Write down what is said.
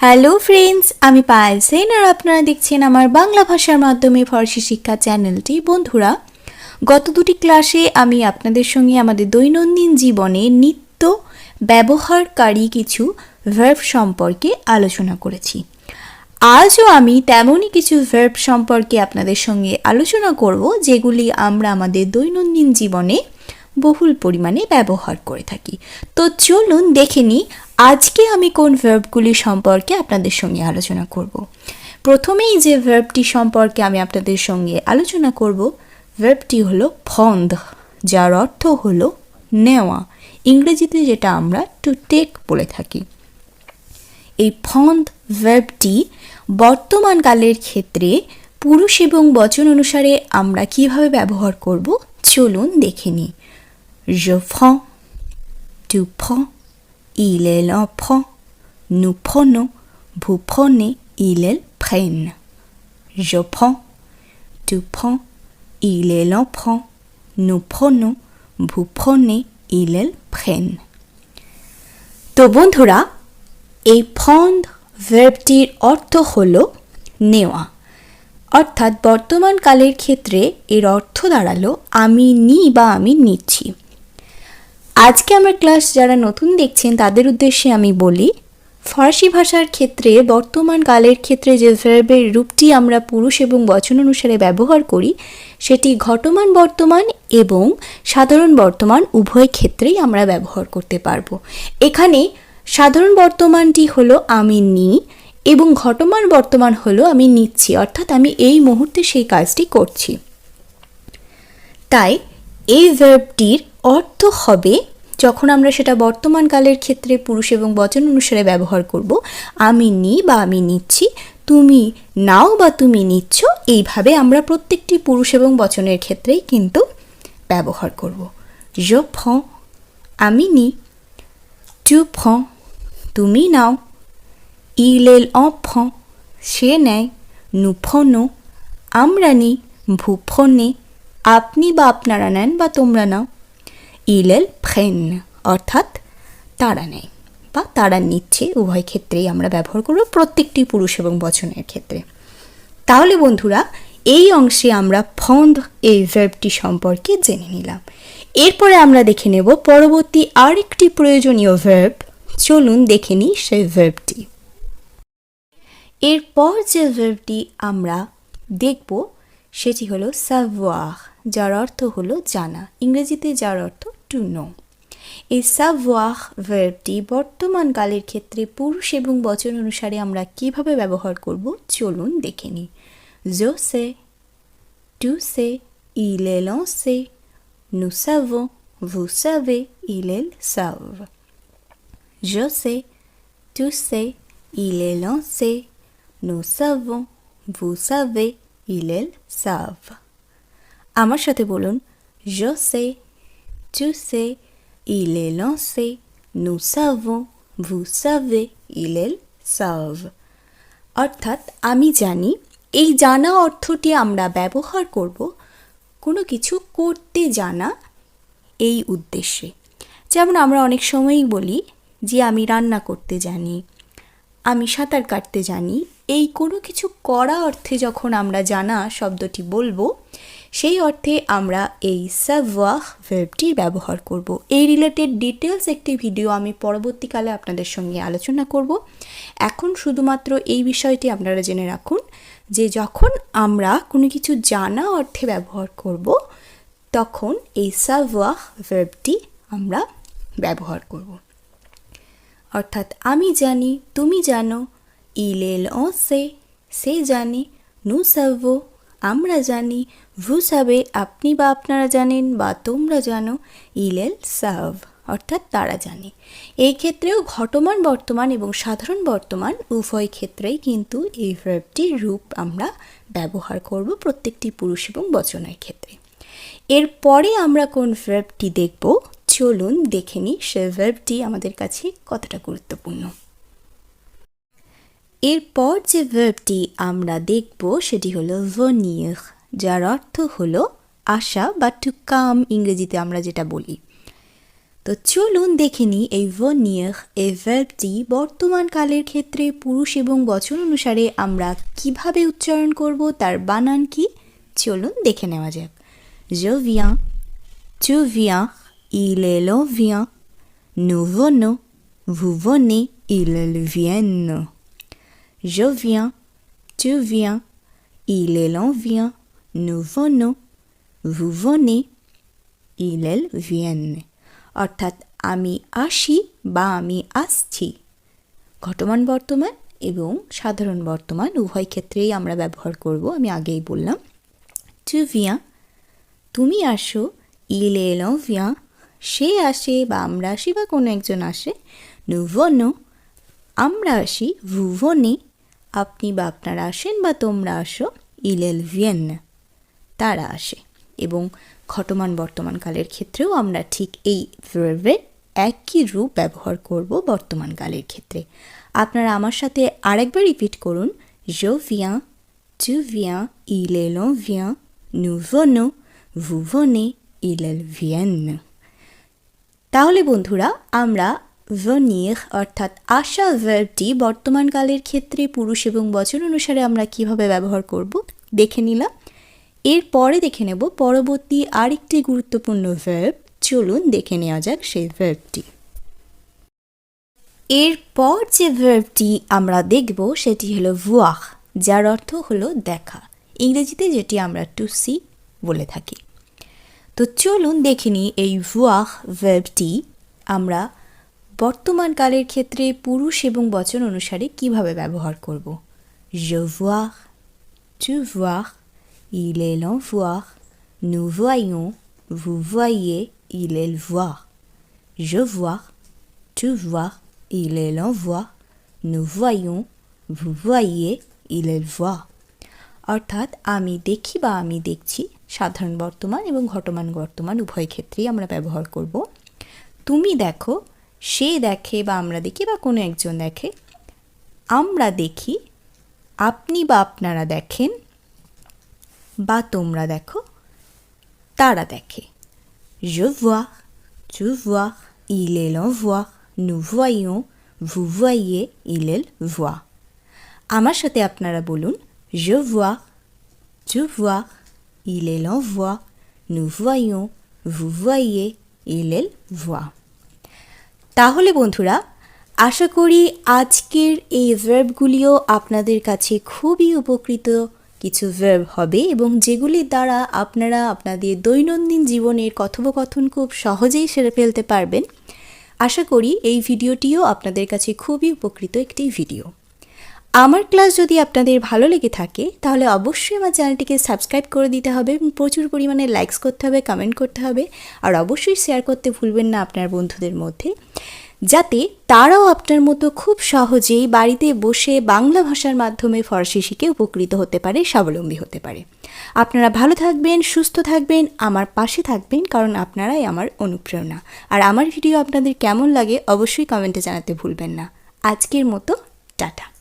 Hello friends, আমি পায়েল সেন আর আপনারা দেখছেন আমার বাংলা ভাষার মাধ্যমে ফরাসি শিক্ষা চ্যানেলটি। বন্ধুরা, গত দুটি ক্লাসে আমি আপনাদের সঙ্গে আমাদের দৈনন্দিন জীবনে নিত্য ব্যবহারকারী কিছু ভার্ব সম্পর্কে আলোচনা করেছি। আজও আমি তেমনই কিছু ভার্ব সম্পর্কে আপনাদের সঙ্গে আলোচনা করব যেগুলি আমরা আমাদের দৈনন্দিন জীবনে বহুল পরিমাণে ব্যবহার করে থাকি। তো চলুন দেখে নিই আজকে আমি কোন ভার্বগুলি সম্পর্কে আপনাদের সঙ্গে আলোচনা করব। প্রথমেই যে ভার্বটি সম্পর্কে আমি আপনাদের সঙ্গে আলোচনা করব, ভার্বটি হলো prendre, যার অর্থ হলো নেওয়া, ইংরেজিতে যেটা আমরা টু টেক বলে থাকি। এই prendre ভার্বটি বর্তমান কালের ক্ষেত্রে পুরুষ এবং বচন অনুসারে আমরা কিভাবে ব্যবহার করব চলুন দেখে নিই। Je prends, tu prends, il elle en prend, nous prenons, vous prenez, il elle prennent. Je prends, tu prends, il elle en prend, nous prenons, vous prenez, il elle prennent. তো বন্ধুরা, এই prendre ভার্বটির অর্থ হলো নেওয়া, অর্থাৎ বর্তমান কালের ক্ষেত্রে এর অর্থ দাঁড়ালো আমি নিই বা আমি নিচ্ছি। আজকে আমার ক্লাস যারা নতুন দেখছেন তাদের উদ্দেশ্যে আমি বলি, ফরাসি ভাষার ক্ষেত্রে বর্তমান কালের ক্ষেত্রে যে ভার্বের রূপটি আমরা পুরুষ এবং বচন অনুসারে ব্যবহার করি সেটি ঘটমান বর্তমান এবং সাধারণ বর্তমান উভয় ক্ষেত্রেই আমরা ব্যবহার করতে পারবো। এখানে সাধারণ বর্তমানটি হলো আমি নিই এবং ঘটমান বর্তমান হলো আমি নিচ্ছি, অর্থাৎ আমি এই মুহূর্তে সেই কাজটি করছি। তাই এই ভার্বটির অর্থ হবে, যখন আমরা সেটা বর্তমান কালের ক্ষেত্রে পুরুষ এবং বচন অনুসারে ব্যবহার করব, আমি নিই বা আমি নিচ্ছি, তুমি নাও বা তুমি নিচ্ছ, এইভাবে আমরা প্রত্যেকটি পুরুষ এবং বচনের ক্ষেত্রেই কিন্তু ব্যবহার করব। Je prends, আমি নিই, tu prends, তুমি নাও, il elle en prend, সে নেয়, nous prenons, আমরা নিই, vous prenez, আপনি বা আপনারা নেন বা তোমরা নাও, il elle prennent, অর্থাৎ তারা নেয় বা তারা নিচ্ছে, উভয় ক্ষেত্রেই আমরা ব্যবহার করব প্রত্যেকটি পুরুষ এবং বচনের ক্ষেত্রে। তাহলে বন্ধুরা, এই অংশে আমরা prendre এই ভার্বটি সম্পর্কে জেনে নিলাম। এরপরে আমরা দেখে নেব পরবর্তী আরেকটি প্রয়োজনীয় ভার্ব। চলুন দেখে নিই সেই ভার্বটি। এরপর যে ভার্বটি আমরা দেখব সেটি হলো savoir, যার অর্থ হলো জানা, ইংরেজিতে যার অর্থ টু নো। এই savoir ভার্বটি বর্তমান কালের ক্ষেত্রে পুরুষ এবং বচন অনুসারে আমরা কিভাবে ব্যবহার করব চলুন দেখে নিই। Je sais, tu sais, il elle en sait, nous savons, vous savez, il elle savent. Je sais, tu sais, il elle en sait, nous savons, vous savez, il elle savent. আমার সাথে বলুন, je sais, tu sais, il elle en sait, nous savons, vous savez, il elle savent. অর্থাৎ আমি জানি, এই জানা অর্থটি আমরা ব্যবহার করব কোনো কিছু করতে জানা এই উদ্দেশ্যে। যেমন আমরা অনেক সময়ই বলি যে আমি রান্না করতে জানি, আমি সাঁতার কাটতে জানি। এই কোনো কিছু করা অর্থে যখন আমরা জানা শব্দটি বলবো, সেই অর্থে আমরা এই savoir ভার্বটি ব্যবহার করব। এই রিলেটেড ডিটেলস একটি ভিডিও আমি পরবর্তীকালে আপনাদের সঙ্গে আলোচনা করব। এখন শুধুমাত্র এই বিষয়টি আপনারা জেনে রাখুন যে যখন আমরা কোনো কিছু জানা অর্থে ব্যবহার করব তখন এই savoir ভার্বটি আমরা ব্যবহার করব। অর্থাৎ আমি জানি, তুমি জানো, il elle en sait, সে জানে, nous savons, আমরা জানি, vous savez, আপনি বা আপনারা জানেন বা তোমরা জানো, il elle savent, অর্থাৎ তারা জানে। এই ক্ষেত্রেও ঘটমান বর্তমান এবং সাধারণ বর্তমান উভয় ক্ষেত্রেই কিন্তু এই ভার্বটির রূপ আমরা ব্যবহার করব প্রত্যেকটি পুরুষ এবং বচনের ক্ষেত্রে। এরপরে আমরা কোন ভার্বটি দেখব চলুন দেখে নিই সে ভার্বটি আমাদের কাছে কতটা গুরুত্বপূর্ণ। এরপর যে ভার্বটি আমরা দেখব সেটি হলো venir, যার অর্থ হলো আসা বা টু কাম, ইংরেজিতে আমরা যেটা বলি। তো চলুন দেখে নিই এই venir এই ভার্বটি বর্তমান কালের ক্ষেত্রে পুরুষ এবং বচন অনুসারে আমরা কিভাবে উচ্চারণ করব তার বানান কি চলুন দেখে নেওয়া যাক je viens tu viens il elle vient nous venons vous venez ils viennent je viens tu viens il elle vient nous venons vous venez ils viennent অর্থাৎ আমি আসি বা আমি আসছি ঘটমান বর্তমান এবং সাধারণ বর্তমান উভয় ক্ষেত্রেই আমরা ব্যবহার করব আমি আগেই বললাম tu viens তুমি আসো il vient সে আসে বা আমরা আসি বা কোনো একজন আসে nous venons আমরা আসি vous venez আপনি বা আপনারা আসেন বা তোমরা আসো ils viennent তারা আসে এবং ঘটমান বর্তমান কালের ক্ষেত্রেও আমরা ঠিক এই ভার্বের একই রূপ ব্যবহার করব বর্তমান কালের ক্ষেত্রে আপনারা আমার সাথে আরেকবার রিপিট করুন je viens tu viens il vient nous venons vous venez ils viennent তাহলে বন্ধুরা আমরা venir অর্থাৎ আসা ভার্বটি বর্তমান কালের ক্ষেত্রে পুরুষ এবং বচন অনুসারে আমরা কিভাবে ব্যবহার করব দেখে নিলাম এরপরে দেখে নেব পরবর্তী আরেকটি গুরুত্বপূর্ণ ভার্ব চলুন দেখে নেওয়া যাক সেই ভার্বটি এরপর যে ভার্বটি আমরা দেখব সেটি হলো voir যার অর্থ হলো দেখা ইংরেজিতে যেটি আমরা টু সি বলে থাকি তো চলুন দেখে নিই এই voir ভার্বটি আমরা বর্তমান কালের ক্ষেত্রে পুরুষ এবং বচন অনুসারে কিভাবে ব্যবহার করব je vois tu vois il elle voir nous voyons vous voyez il elle voit je vois tu vois il elle voit nous voyons vous voyez il elle voit অর্থাৎ আমি দেখি বা আমি দেখছি সাধারণ বর্তমান এবং ঘটমান বর্তমান উভয় ক্ষেত্রেই আমরা ব্যবহার করব তুমি দেখো সে দেখে বা আমরা দেখি বা কোনো একজন দেখে আমরা দেখি আপনি বা আপনারা দেখেন বা তোমরা দেখো তারা দেখে je vois tu vois il elle voit nous voyons vous voyez il elle voit আমার সাথে আপনারা বলুন je vois tu vois il elle voit nous voyons vous voyez il elle voit তাহলে বন্ধুরা আশা করি আজকের এই ভার্বগুলিও আপনাদের কাছে খুবই উপকৃত কিছু ভার্ব হবে এবং যেগুলির দ্বারা আপনারা আপনাদের দৈনন্দিন জীবনের কথোপকথন খুব সহজেই সেরে ফেলতে পারবেন আশা করি এই ভিডিওটিও আপনাদের কাছে খুবই উপকৃত একটি ভিডিও আমার ক্লাস যদি আপনাদের ভালো লেগে থাকে তাহলে অবশ্যই আমার চ্যানেলটিকে সাবস্ক্রাইব করে দিতে হবে এবং প্রচুর পরিমাণে লাইকস করতে হবে কমেন্ট করতে হবে আর অবশ্যই শেয়ার করতে ভুলবেন না আপনার বন্ধুদের মধ্যে যাতে তারাও আপনার মতো খুব সহজেই বাড়িতে বসে বাংলা ভাষার মাধ্যমে ফরাসি শিখে উপকৃত হতে পারে স্বাবলম্বী হতে পারে আপনারা ভালো থাকবেন সুস্থ থাকবেন আমার পাশে থাকবেন কারণ আপনারাই আমার অনুপ্রেরণা আর আমার ভিডিও আপনাদের কেমন লাগে অবশ্যই কমেন্টে জানাতে ভুলবেন না আজকের মতো টাটা